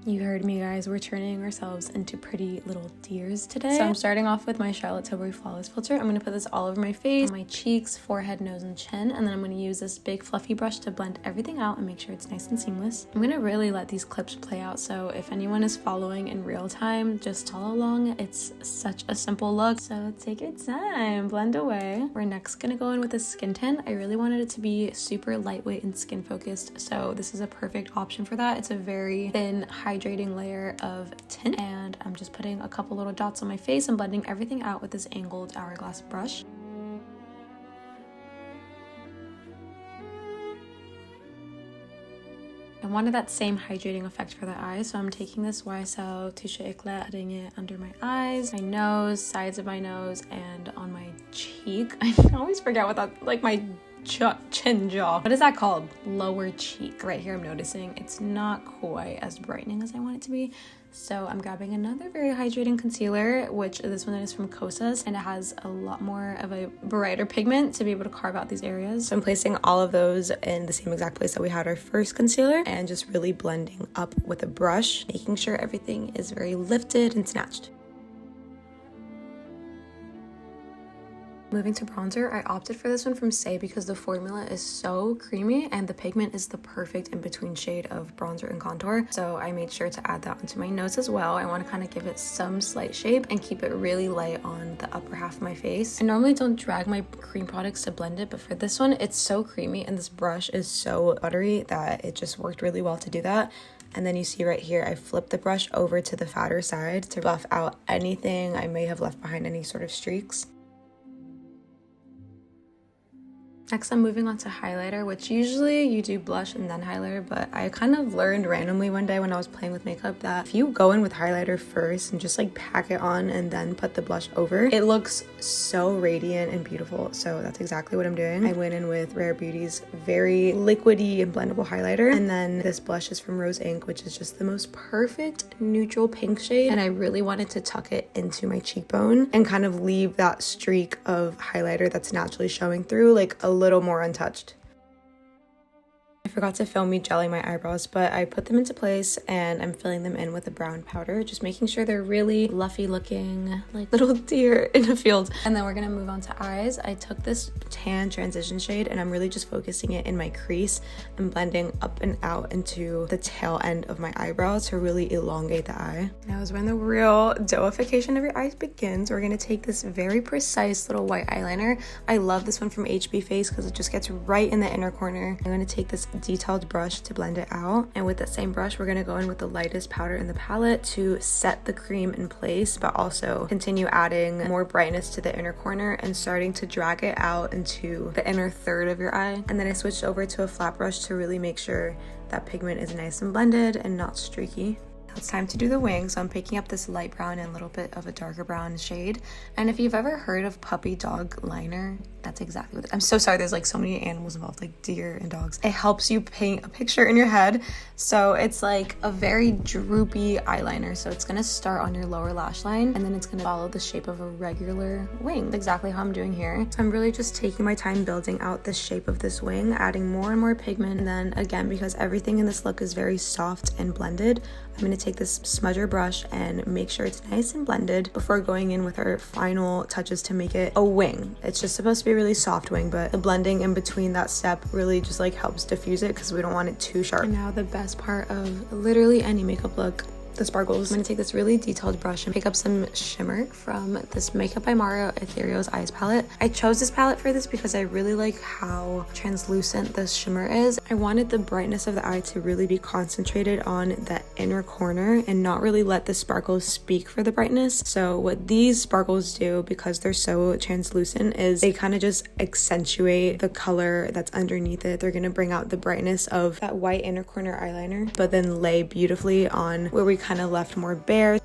You heard me, guys. We're turning ourselves into pretty little deers today. So I'm starting off with my Charlotte Tilbury Flawless Filter. I'm going to put this all over my face, my cheeks, forehead, nose, and chin. And then I'm going to use this big fluffy brush to blend everything out and make sure it's nice and seamless. I'm going to really let these clips play out. So if anyone is following in real time, just follow along. It's such a simple look. So take your time, blend away. We're next going to go in with a skin tint. I really wanted it to be super lightweight and skin focused. So this is a perfect option for that. It's a very thin, hydrating layer of tint, and I'm just putting a couple little dots on my face and blending everything out with this angled Hourglass brush. I wanted that same hydrating effect for the eyes, so I'm taking this YSL Touche Éclat, putting it under my eyes, my nose, sides of my nose, and on my cheek. I always forget what that, like my chin jaw. What is that called? Lower cheek. Right here I'm noticing it's not quite as brightening as I want it to be. So I'm grabbing another very hydrating concealer, which this one is from Kosas, and it has a lot more of a brighter pigment to be able to carve out these areas. So I'm placing all of those in the same exact place that we had our first concealer and just really blending up with a brush, making sure everything is very lifted and snatched. Moving to bronzer, I opted for this one from SAIE because the formula is so creamy and the pigment is the perfect in-between shade of bronzer and contour. So I made sure to add that onto my nose as well. I want to kind of give it some slight shape and keep it really light on the upper half of my face. I normally don't drag my cream products to blend it, but for this one, it's so creamy and this brush is so buttery that it just worked really well to do that. And then you see right here, I flipped the brush over to the fatter side to buff out anything I may have left behind, any sort of streaks. Next, I'm moving on to highlighter, which usually you do blush and then highlighter, but I kind of learned randomly one day when I was playing with makeup that if you go in with highlighter first and just like pack it on and then put the blush over, it looks so radiant and beautiful. So that's exactly what I'm doing. I went in with Rare Beauty's very liquidy and blendable highlighter, and then this blush is from Rose Inc, which is just the most perfect neutral pink shade, and I really wanted to tuck it into my cheekbone and kind of leave that streak of highlighter that's naturally showing through like a little more untouched. I forgot to film me gelling my eyebrows, but I put them into place and I'm filling them in with a brown powder, just making sure they're really fluffy looking, like little deer in a field. And then we're gonna move on to eyes. I took this tan transition shade and I'm really just focusing it in my crease and blending up and out into the tail end of my eyebrow to really elongate the eye. Now is when the real doughification of your eyes begins. We're gonna take this very precise little white eyeliner. I love this one from HB Face because it just gets right in the inner corner. I'm gonna take this detailed brush to blend it out, and with that same brush we're going to go in with the lightest powder in the palette to set the cream in place, but also continue adding more brightness to the inner corner and starting to drag it out into the inner third of your eye. And then I switched over to a flat brush to really make sure that pigment is nice and blended and not streaky. It's time to do the wings. So I'm picking up this light brown and a little bit of a darker brown shade. And if you've ever heard of puppy dog liner, that's exactly what it is. I'm so sorry, there's like so many animals involved, like deer and dogs. It helps you paint a picture in your head. So it's like a very droopy eyeliner. So it's gonna start on your lower lash line and then it's gonna follow the shape of a regular wing. That's exactly how I'm doing here. So I'm really just taking my time building out the shape of this wing, adding more and more pigment. And then again, because everything in this look is very soft and blended, I'm going to take this smudger brush and make sure it's nice and blended before going in with our final touches to make it a wing. It's just supposed to be a really soft wing, but the blending in between that step really just like helps diffuse it because we don't want it too sharp. And now the best part of literally any makeup look, the sparkles. I'm going to take this really detailed brush and pick up some shimmer from this Makeup by Mario Ethereal's Eyes palette. I chose this palette for this because I really like how translucent this shimmer is. I wanted the brightness of the eye to really be concentrated on that inner corner and not really let the sparkles speak for the brightness. So what these sparkles do, because they're so translucent, is they kind of just accentuate the color that's underneath it. They're going to bring out the brightness of that white inner corner eyeliner, but then lay beautifully on where we kind of left more bare.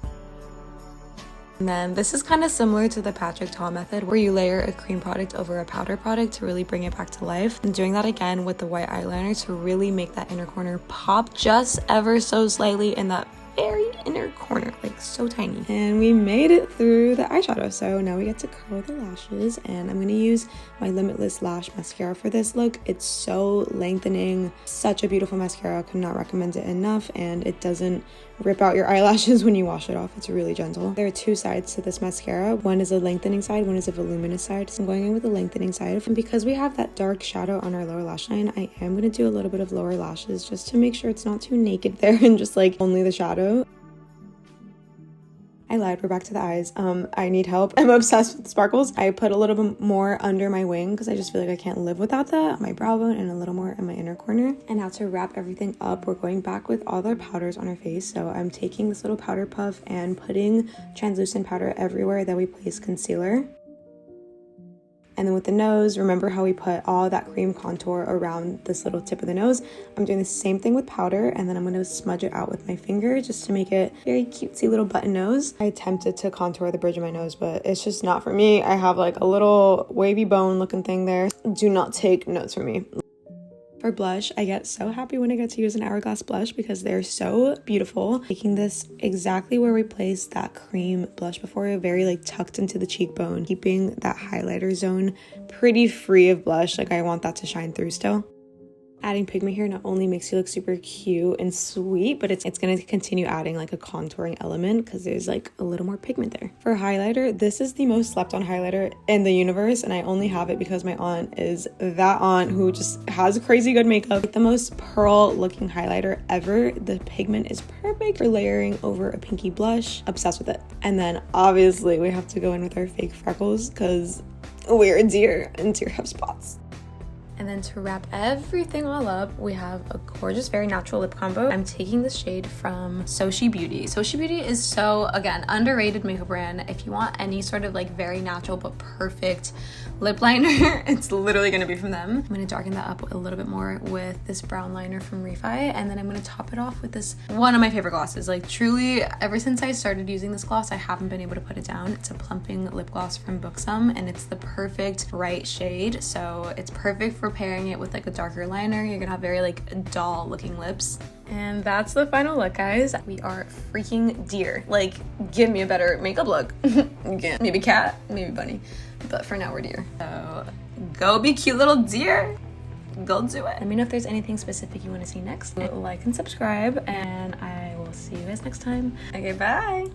And then this is kind of similar to the Patrick Ta method where you layer a cream product over a powder product to really bring it back to life. And doing that again with the white eyeliner to really make that inner corner pop just ever so slightly in that very inner corner, like so tiny. And we made it through the eyeshadow, so now we get to curl the lashes, and I'm gonna use my Limitless Lash mascara for this look. It's so lengthening, such a beautiful mascara, could not recommend it enough, and it doesn't rip out your eyelashes when you wash it off. It's really gentle. There are two sides to this mascara. One is a lengthening side, one is a voluminous side. So I'm going in with the lengthening side. And because we have that dark shadow on our lower lash line, I am going to do a little bit of lower lashes just to make sure it's not too naked there and just like only the shadow. I lied, we're back to the eyes. I need help. I'm obsessed with sparkles. I put a little bit more under my wing because I just feel like I can't live without that. My brow bone and a little more in my inner corner. And now to wrap everything up, we're going back with all our powders on our face. So I'm taking this little powder puff and putting translucent powder everywhere that we place concealer. And then with the nose, remember how we put all that cream contour around this little tip of the nose? I'm doing the same thing with powder, and then I'm going to smudge it out with my finger just to make it very cutesy little button nose. I attempted to contour the bridge of my nose, but it's just not for me. I have like a little wavy bone looking thing there. Do not take notes from me. For blush, I get so happy when I get to use an Hourglass blush because they're so beautiful. Taking this exactly where we placed that cream blush before, very like tucked into the cheekbone, keeping that highlighter zone pretty free of blush. Like I want that to shine through still. Adding pigment here not only makes you look super cute and sweet, but it's going to continue adding like a contouring element because there's like a little more pigment there. For highlighter, this is the most slept on highlighter in the universe, and I only have it because my aunt is that aunt who just has crazy good makeup. Like the most pearl looking highlighter ever. The pigment is perfect for layering over a pinky blush. Obsessed with it. And then obviously we have to go in with our fake freckles because we're a deer and deer have spots. And then to wrap everything all up, we have a gorgeous, very natural lip combo. I'm taking this shade from Soshe Beauty. Soshe Beauty is so, again, underrated makeup brand. If you want any sort of like very natural but perfect lip liner, it's literally gonna be from them. I'm gonna darken that up a little bit more with this brown liner from Refy, and then I'm gonna top it off with this, one of my favorite glosses. Like truly, ever since I started using this gloss, I haven't been able to put it down. It's a plumping lip gloss from Buxom, and it's the perfect right shade. So it's perfect for pairing it with like a darker liner. You're gonna have very like doll looking lips. And that's the final look, guys. We are freaking deer. Like, give me a better makeup look. Again, maybe cat, maybe bunny, but for now we're deer. So go be cute little deer. Go do it. Let me know if there's anything specific you want to see next. Like and subscribe, and I will see you guys next time. Okay, bye.